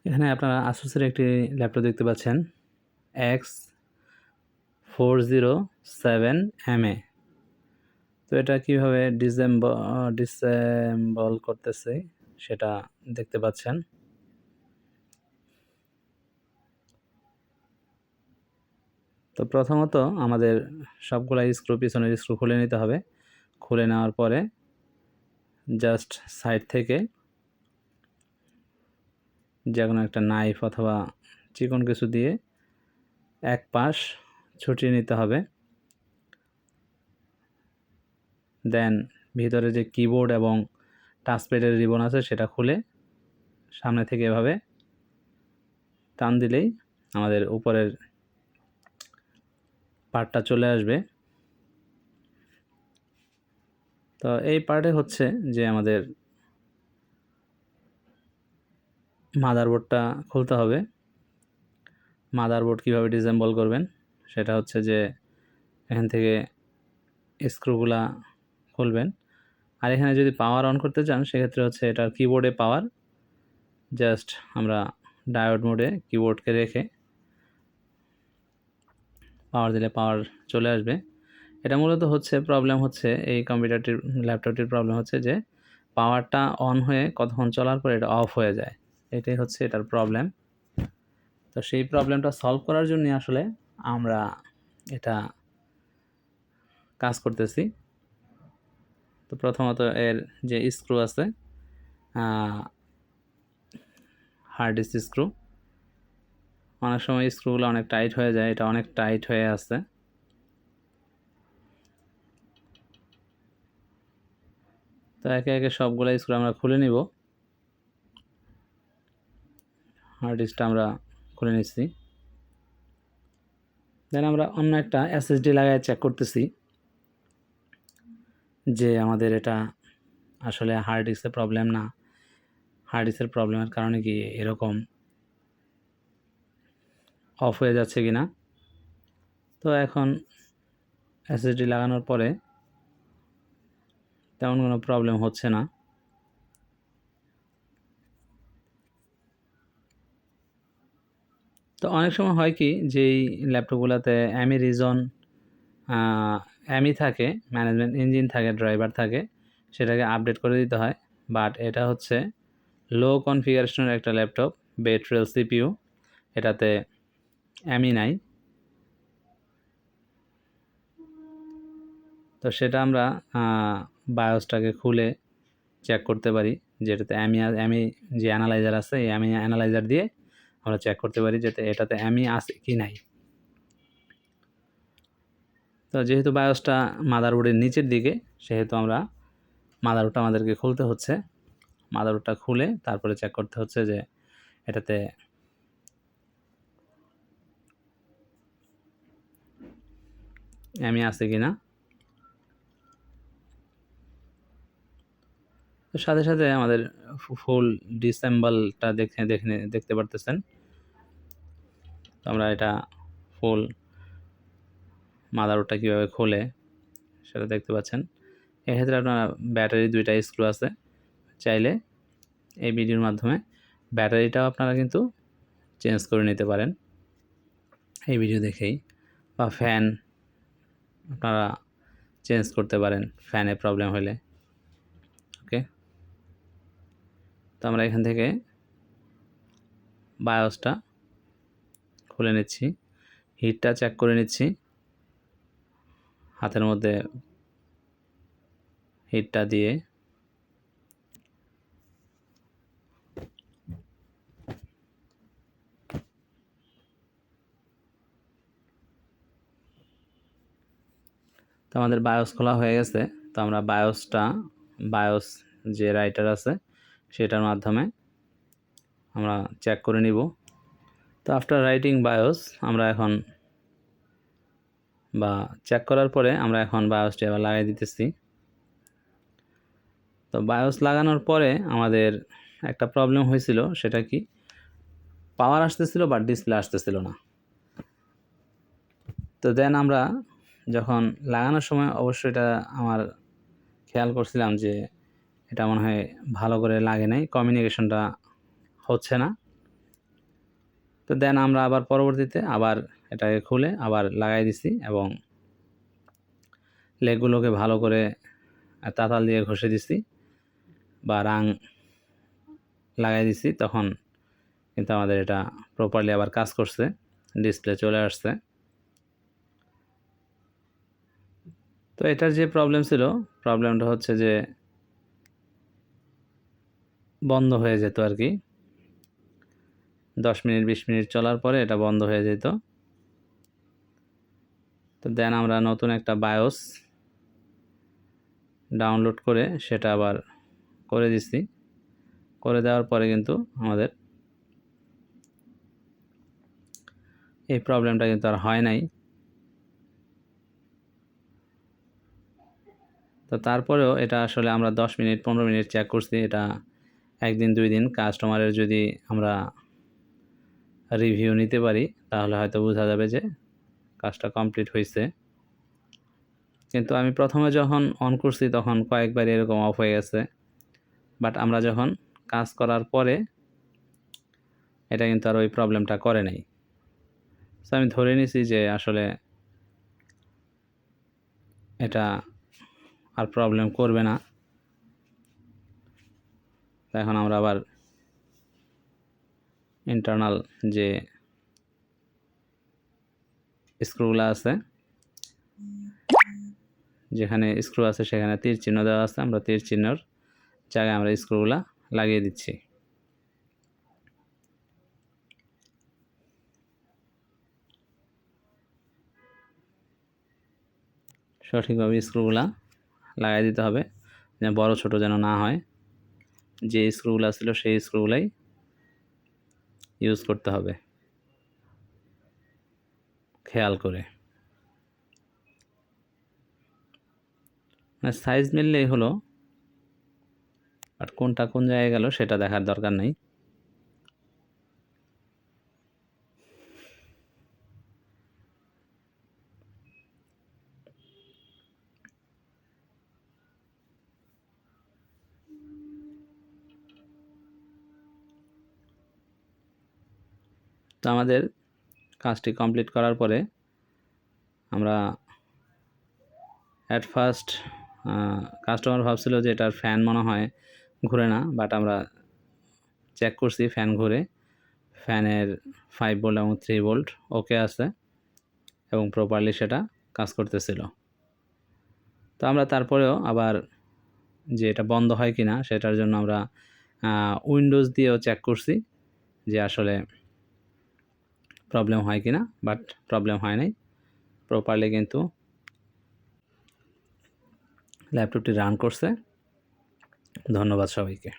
এখানে আপনারা আসুসের একটি ল্যাপটপ দেখতে পাচ্ছেন X407MA। তো এটা কীভাবে ডিসেম্বল করতেছে সেটা দেখতে পাচ্ছেন। তো প্রথমত আমাদের সবগুলা স্ক্রু, পিছনের স্ক্রু খুলে নিতে হবে। খুলে নেওয়ার পরে জাস্ট সাইড থেকে যে কোনো একটা নাইফ অথবা চিকন কিছু দিয়ে এক পাশ ছুটিয়ে নিতে হবে। দেন ভিতরে যে কিবোর্ড এবং টাচপ্যাডের রিবন আছে সেটা খুলে সামনে থেকে এভাবে টান দিলেই আমাদের উপরের পার্টটা চলে আসবে। তো এই পার্টে হচ্ছে যে আমাদের মাদারবোর্ডটা খুলতে হবে। মাদারবোর্ড কীভাবে ডিসেম্বল করবেন সেটা হচ্ছে যে এখান থেকে স্ক্রুগুলা খুলবেন। আর এখানে যদি পাওয়ার অন করতে চান সেক্ষেত্রে হচ্ছে এটার কিবোর্ডে পাওয়ার, জাস্ট আমরা ডায়োড মোডে কিবোর্ডকে রেখে পাওয়ার দিলে পাওয়ার চলে আসবে। এটা মূলত হচ্ছে প্রবলেম হচ্ছে এই ল্যাপটপটির প্রবলেম হচ্ছে যে পাওয়ারটা অন হয়ে কতক্ষণ চলার পরে এটা অফ হয়ে যায়, এটাই হচ্ছে এটার প্রবলেম। তো সেই প্রবলেমটা সলভ করার জন্য আসলে আমরা এটা কাজ করতেছি। তো প্রথমত এর যে স্ক্রু আছে, হার্ড ডিস্ক স্ক্রু, অনেক সময় স্ক্রুগুলো অনেক টাইট হয়ে যায়, এটা অনেক টাইট হয়ে আছে। তো একে একে সবগুলো স্ক্রু আমরা খুলে নিব। হার্ড ডিস্কটা আমরা খুলে নিচ্ছি। দেন আমরা অন্য একটা এসএসডি লাগায় চেক করতেছি যে আমাদের এটা আসলে হার্ড ডিস্কের প্রবলেম না, হার্ড ডিস্কের প্রবলেমের কারণে কি এরকম অফ হয়ে যাচ্ছে কি না। তো এখন এসএসডি লাগানোর পরে তেমন কোনো প্রবলেম হচ্ছে না। তো অনেক সময় হয় কি যেই ল্যাপটপগুলোতে অ্যামি থাকে, ম্যানেজমেন্ট ইঞ্জিন থাকে, ড্রাইভার থাকে, সেটাকে আপডেট করে দিতে হয়। বাট এটা হচ্ছে লো কনফিগারেশনের একটা ল্যাপটপ, বেট্রেল সিপিইউ, এটাতে অ্যামি নাই। তো সেটা আমরা বায়োসটাকে খুলে চেক করতে পারি, যেটাতে অ্যামি যে অ্যানালাইজার আছে এই অ্যামি অ্যানালাইজার দিয়ে আমরা চেক করতে পারি যে এটাতে অ্যামি আছে কি নাই। তো যেহেতু বায়োসটা মাদারবোর্ডের নিচের দিকে, সেহেতু আমরা মাদারবোর্ডটা আমাদেরকে খুলতে হচ্ছে। মাদারবোর্ডটা খুলে তারপরে চেক করতে হচ্ছে যে এটাতে অ্যামি আছে কি না। তো সাথে সাথে আমাদের ফুল ডিসেম্বলটা দেখতে পারতেছেন। তো আমরা এটা ফুল মাদারবোর্ডটা কীভাবে খোলে সেটা দেখতে পাচ্ছেন। এক্ষেত্রে আপনার ব্যাটারি 2টা স্ক্রু আছে, চাইলে এই ভিডিওর মাধ্যমে ব্যাটারিটাও আপনারা কিন্তু চেঞ্জ করে নিতে পারেন এই ভিডিও দেখেই, বা ফ্যান আপনারা চেঞ্জ করতে পারেন ফ্যানে প্রবলেম হলে। ওকে, তো আমরা এখান থেকে বায়োসটা খুলে নিচ্ছি, হিটটা চেক করে নিচ্ছি, হাতের মধ্যে হিটটা দিয়ে। তো আমাদের বায়োস খোলা হয়ে গেছে। তো আমরা বায়োস যে রাইটার আছে সেটার মাধ্যমে আমরা চেক করে নিব। তো আফটার রাইটিং বায়োস আমরা এখন চেক করার পরে আমরা এখন বায়োসটি আবার লাগাই দিতেছি। তো বায়োস লাগানোর পরে আমাদের একটা প্রবলেম হয়েছিল, সেটা কি পাওয়ার আসতেছিল বাট ডিসপ্লে আসতেছিল না। তো দেন আমরা যখন লাগানোর সময় অবশ্যই এটা আমার খেয়াল করছিলাম যে এটা মনে হয় ভালো করে লাগে নাই, কমিউনিকেশনটা হচ্ছে না। তো দেন আমরা আবার পরবর্তীতে আবার এটাকে খুলে আবার লাগাই দিছি এবং লেগগুলোকে ভালো করে তাতাল দিয়ে ঘষে দিছি বা রাং লাগাই দিছি, তখন কিন্তু আমাদের এটা প্রপারলি আবার কাজ করছে, ডিসপ্লে চলে আসছে। তো এটার যে প্রবলেম ছিল, প্রবলেমটা হচ্ছে যে বন্ধ হয়ে যেত আর কি, 10 মিনিট 20 মিনিট চলার পরে এটা বন্ধ হয়ে যেত। তো দেন আমরা নতুন একটা বায়োস ডাউনলোড করে সেটা আবার করে দিছি, করে দেওয়ার পরে কিন্তু আমাদের এই প্রবলেমটা কিন্তু আর হয় নাই। তো তারপরেও এটা আসলে আমরা 10 মিনিট 15 মিনিট চেক করছি, এটা একদিন 2 দিন কাস্টমারের যদি আমরা রিভিউ নিতে পারি তাহলে হয়তো বোঝা যাবে যে কাজটা কমপ্লিট হয়েছে। কিন্তু আমি প্রথমে যখন অন করছি তখন কয়েকবার এরকম অফ হয়ে গেছে, বাট আমরা যখন কাজ করার পরে এটা কিন্তু আর ওই প্রবলেমটা করে নাই। তো আমি ধরে নিছি যে আসলে এটা আর প্রবলেম করবে না। এখন আমরা আবার ইন্টারনাল যে স্ক্রুগুলো আছে, যেখানে স্ক্রু আছে সেখানে তীর চিহ্ন দেওয়া আছে, আমরা তীর চিহ্নর জায়গায় আমরা স্ক্রুগুলো লাগিয়ে দিচ্ছি। সঠিকভাবে স্ক্রুগুলা লাগিয়ে দিতে হবে, যেন বড় ছোট যেন না হয়। যে স্ক্রুগুলো ছিল সেই স্ক্রুগুলাই ইউজ করতে হবে খেয়াল করে। মানে সাইজ মিললেই হলো, বাট কোনটা কোন জায়গায় গেল সেটা দেখার দরকার নেই। তো আমাদের কাজটি কমপ্লিট করার পরে আমরা অ্যাট ফার্স্ট কাস্টমার ভাবছিল যে এটার ফ্যান মনে হয় ঘুরে না, বাট আমরা চেক করছি ফ্যান ঘুরে, ফ্যানের 5 ভোল্ট এবং 3 ভোল্ট ওকে আছে এবং প্রপারলি সেটা কাজ করতেছিল। তো আমরা তারপরেও আবার যে এটা বন্ধ হয় কিনা সেটার জন্য আমরা উইন্ডোজ দিয়েও চেক করছি যে আসলে প্রবলেম হয় কিনা, বাট প্রবলেম হয় নাই, প্রপারলি কিন্তু ল্যাপটপটি রান করছে। ধন্যবাদ সবাইকে।